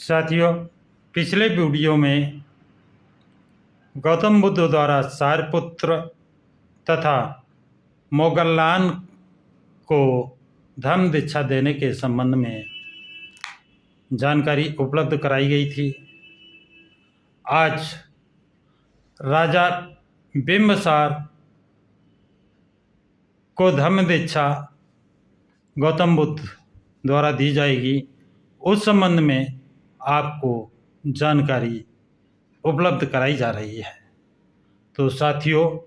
साथियों, पिछले वीडियो में गौतम बुद्ध द्वारा सारिपुत्र तथा मोगल्लान को धर्म दीक्षा देने के संबंध में जानकारी उपलब्ध कराई गई थी। आज राजा बिंबिसार को धर्म दीक्षा गौतम बुद्ध द्वारा दी जाएगी, उस संबंध में आपको जानकारी उपलब्ध कराई जा रही है। तो साथियों,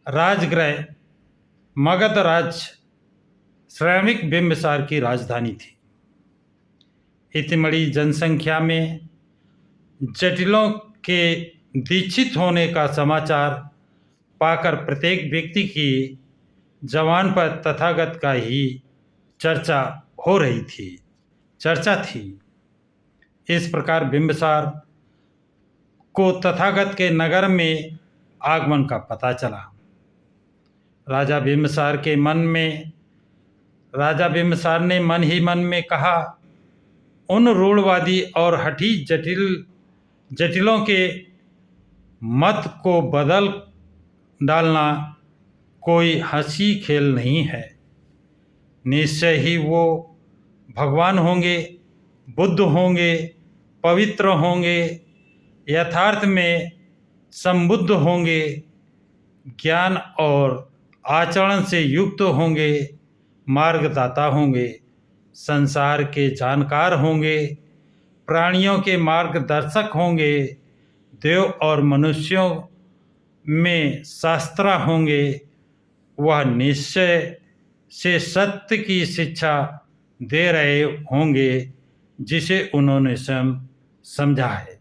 राजगृह मगध राज्य श्रमिक बिंबिसार की राजधानी थी। इतनी बड़ी जनसंख्या में जटिलों के दीक्षित होने का समाचार पाकर प्रत्येक व्यक्ति की जबान पर तथागत का ही चर्चा हो रही थी, चर्चा थी। इस प्रकार बिंबिसार को तथागत के नगर में आगमन का पता चला। राजा बिंबिसार ने मन ही मन में कहा, उन रूढ़वादी और हठी जटिलों के मत को बदल डालना कोई हंसी खेल नहीं है। निश्चय ही वो भगवान होंगे, बुद्ध होंगे, पवित्र होंगे, यथार्थ में संबुद्ध होंगे, ज्ञान और आचरण से युक्त होंगे, मार्गदाता होंगे, संसार के जानकार होंगे, प्राणियों के मार्गदर्शक होंगे, देव और मनुष्यों में शास्त्रा होंगे। वह निश्चय से सत्य की शिक्षा दे रहे होंगे जिसे उन्होंने स्वयं समझा है।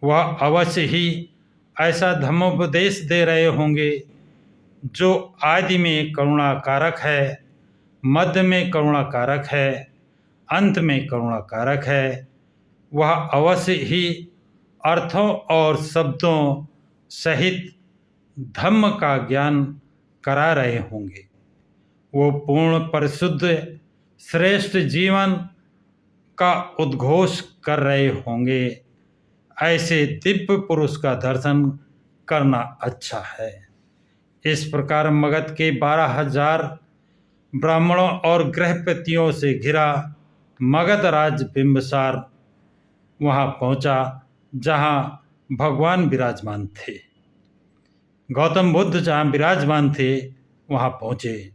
वह अवश्य ही ऐसा धर्मोपदेश दे रहे होंगे जो आदि में करुणाकारक है, मध्य में करुणाकारक है, अंत में करुणाकारक है। वह अवश्य ही अर्थों और शब्दों सहित धम्म का ज्ञान करा रहे होंगे। वो पूर्ण परिशुद्ध श्रेष्ठ जीवन का उद्घोष कर रहे होंगे। ऐसे दिव्य पुरुष का दर्शन करना अच्छा है। इस प्रकार मगध के 12,000 ब्राह्मणों और गृहपतियों से घिरा मगध राज बिंबिसार वहाँ पहुँचा जहाँ भगवान विराजमान थे। गौतम बुद्ध जहाँ विराजमान थे वहाँ पहुँचे।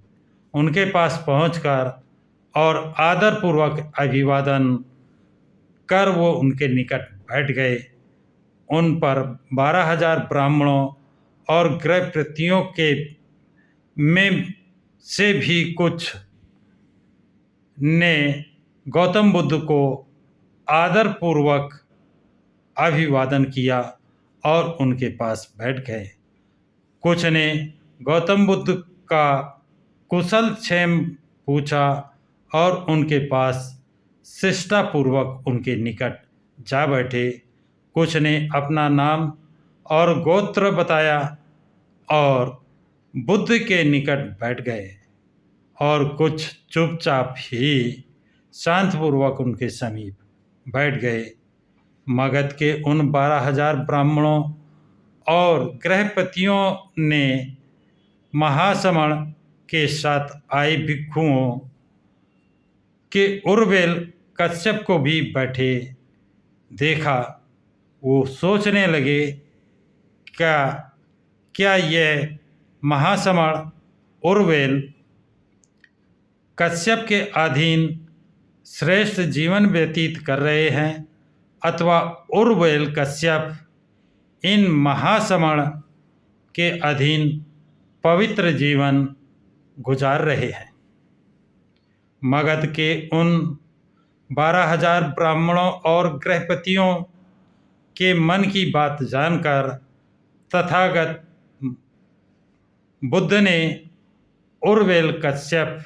उनके पास पहुंचकर और आदरपूर्वक अभिवादन कर वो उनके निकट बैठ गए। उन पर 12,000 ब्राह्मणों और गृहपतियों के में से भी कुछ ने गौतम बुद्ध को आदरपूर्वक अभिवादन किया और उनके पास बैठ गए। कुछ ने गौतम बुद्ध का कुशल क्षेम पूछा और उनके पास शिष्टापूर्वक उनके निकट जा बैठे। कुछ ने अपना नाम और गोत्र बताया और बुद्ध के निकट बैठ गए और कुछ चुपचाप ही शांतपूर्वक उनके समीप बैठ गए। मगध के उन 12,000 ब्राह्मणों और गृहपतियों ने महाश्रमण के साथ आए भिक्षुओं के उर्वेल कश्यप को भी बैठे देखा। वो सोचने लगे, क्या यह महाश्रमण उर्वेल कश्यप के अधीन श्रेष्ठ जीवन व्यतीत कर रहे हैं अथवा उर्वेल कश्यप इन महाश्रमण के अधीन पवित्र जीवन गुजार रहे हैं। मगध के उन 12,000 ब्राह्मणों और गृहपतियों के मन की बात जानकर तथागत बुद्ध ने उर्वेल कश्यप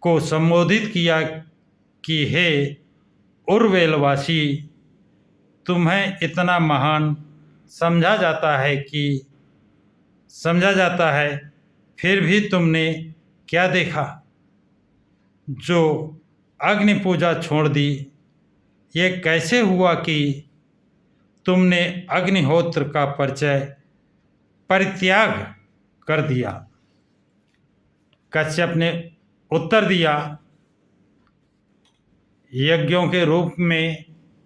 को संबोधित किया कि हे उर्वेलवासी, तुम्हें इतना महान समझा जाता है, फिर भी तुमने क्या देखा जो अग्नि पूजा छोड़ दी। ये कैसे हुआ कि तुमने अग्निहोत्र का परित्याग कर दिया? कश्यप ने उत्तर दिया, यज्ञों के रूप में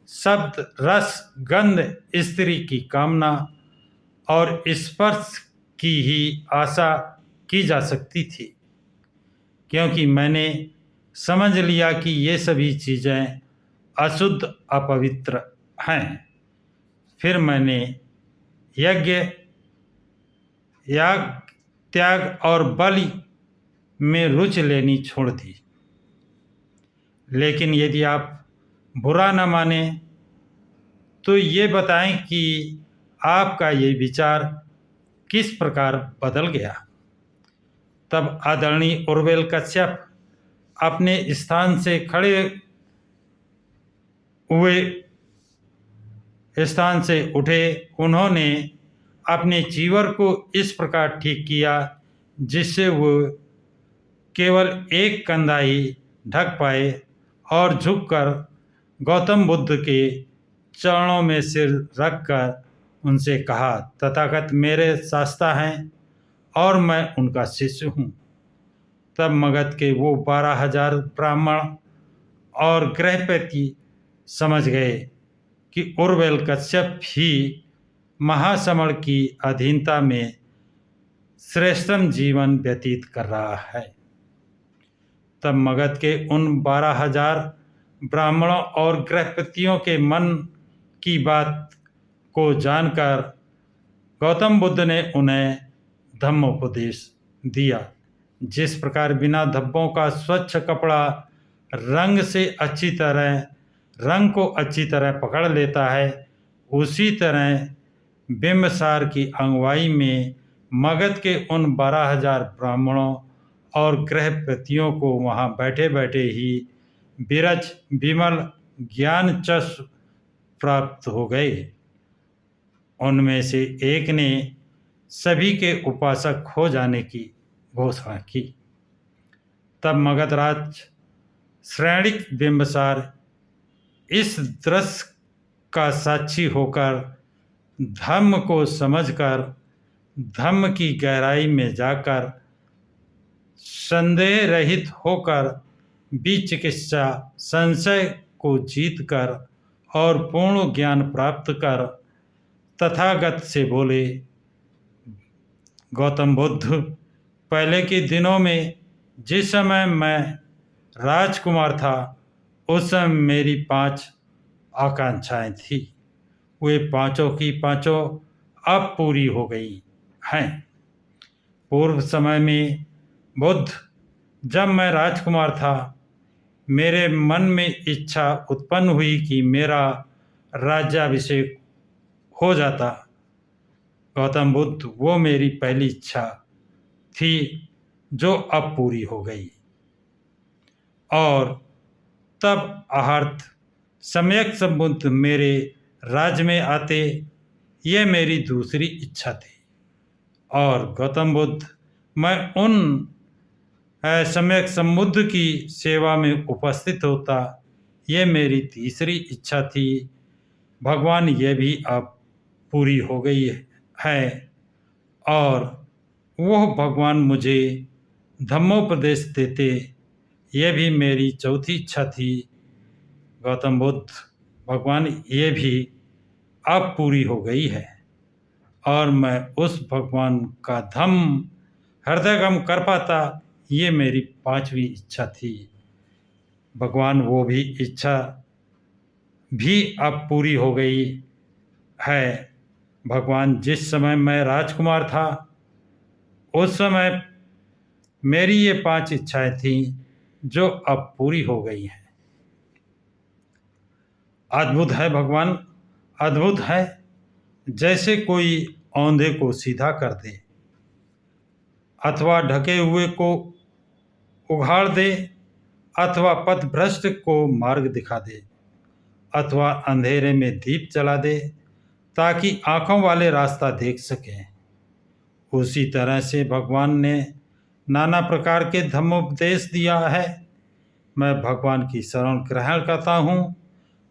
शब्द, रस, गंध, स्त्री की कामना और स्पर्श की ही आशा की जा सकती थी, क्योंकि मैंने समझ लिया कि ये सभी चीज़ें अशुद्ध, अपवित्र हैं। फिर मैंने यज्ञ, याग, त्याग और बलि में रुचि लेनी छोड़ दी। लेकिन यदि आप बुरा न माने तो ये बताएं कि आपका ये विचार किस प्रकार बदल गया। तब आदरणीय उर्वेल कश्यप अपने स्थान से उठे। उन्होंने अपने चीवर को इस प्रकार ठीक किया जिससे वो केवल एक कंधा ही ढक पाए और झुककर गौतम बुद्ध के चरणों में सिर रखकर उनसे कहा, तथागत मेरे शास्ता हैं और मैं उनका शिष्य हूँ। तब मगध के वो 12,000 ब्राह्मण और गृहपति समझ गए कि उर्वेल कश्यप ही महासमण की अधीनता में श्रेष्ठतम जीवन व्यतीत कर रहा है। तब मगध के उन 12,000 ब्राह्मणों और गृहपतियों के मन की बात को जानकर गौतम बुद्ध ने उन्हें धम्मोपदेश दिया। जिस प्रकार बिना धब्बों का स्वच्छ कपड़ा रंग को अच्छी तरह पकड़ लेता है, उसी तरह बिंबसार की अगुवाई में मगध के उन 12,000 ब्राह्मणों और गृहपतियों को वहाँ बैठे बैठे ही विरज विमल ज्ञान चक्षु प्राप्त हो गए। उनमें से एक ने सभी के उपासक हो जाने की घोषणा की। तब मगधराज श्रेणिक बिंबसार इस दृश्य का साक्षी होकर, धम्म को समझकर, धम्म की गहराई में जाकर, संदेह रहित होकर, विचिकित्सा संशय को जीतकर और पूर्ण ज्ञान प्राप्त कर तथागत से बोले, गौतम बुद्ध, पहले के दिनों में जिस समय मैं राजकुमार था, उस समय मेरी 5 आकांक्षाएं थी। वे पांचों की पांचों अब पूरी हो गई हैं। पूर्व समय में बुद्ध, जब मैं राजकुमार था, मेरे मन में इच्छा उत्पन्न हुई कि मेरा राज्याभिषेक हो जाता। गौतम बुद्ध, वो मेरी पहली इच्छा थी जो अब पूरी हो गई। और तब आहर्त सम्यक संबुद्ध मेरे राज्य में आते, ये मेरी दूसरी इच्छा थी। और गौतम बुद्ध, मैं उन सम्यक संबुद्ध की सेवा में उपस्थित होता, ये मेरी तीसरी इच्छा थी। भगवान, ये भी अब पूरी हो गई है। और वह भगवान मुझे धम्मोपदेश देते, ये भी मेरी चौथी इच्छा थी। गौतम बुद्ध भगवान, ये भी अब पूरी हो गई है और मैं उस भगवान का धम्म हृदयगम कर पाता, ये मेरी 5वीं इच्छा थी। भगवान, वो भी इच्छा भी अब पूरी हो गई है। भगवान, जिस समय मैं राजकुमार था, उस समय मेरी ये 5 इच्छाएं थीं जो अब पूरी हो गई हैं। अद्भुत है भगवान, अद्भुत है। जैसे कोई औंधे को सीधा कर दे, अथवा ढके हुए को उघाड़ दे, अथवा पथभ्रष्ट को मार्ग दिखा दे, अथवा अंधेरे में दीप जला दे ताकि आंखों वाले रास्ता देख सकें। उसी तरह से भगवान ने नाना प्रकार के धम्मोपदेश दिया है। मैं भगवान की शरण ग्रहण करता हूँ,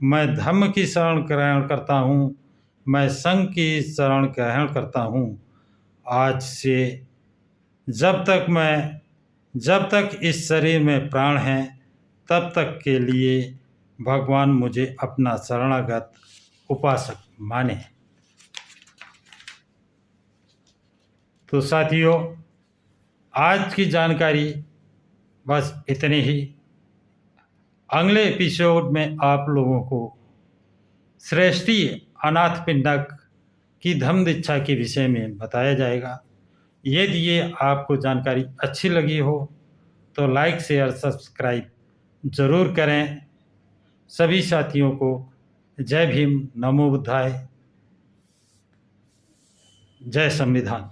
मैं धर्म की शरण ग्रहण करता हूँ, मैं संघ की शरण ग्रहण करता हूँ। आज से जब तक इस शरीर में प्राण है, तब तक के लिए भगवान मुझे अपना शरणागत उपासक माने। तो साथियों, आज की जानकारी बस इतनी ही। अगले एपिसोड में आप लोगों को श्रेष्ठी अनाथ पिंडक की धम्म दीक्षा के विषय में बताया जाएगा। यदि ये आपको जानकारी अच्छी लगी हो तो लाइक शेयर सब्सक्राइब ज़रूर करें। सभी साथियों को जय भीम, नमो बुद्धाय, जय संविधान।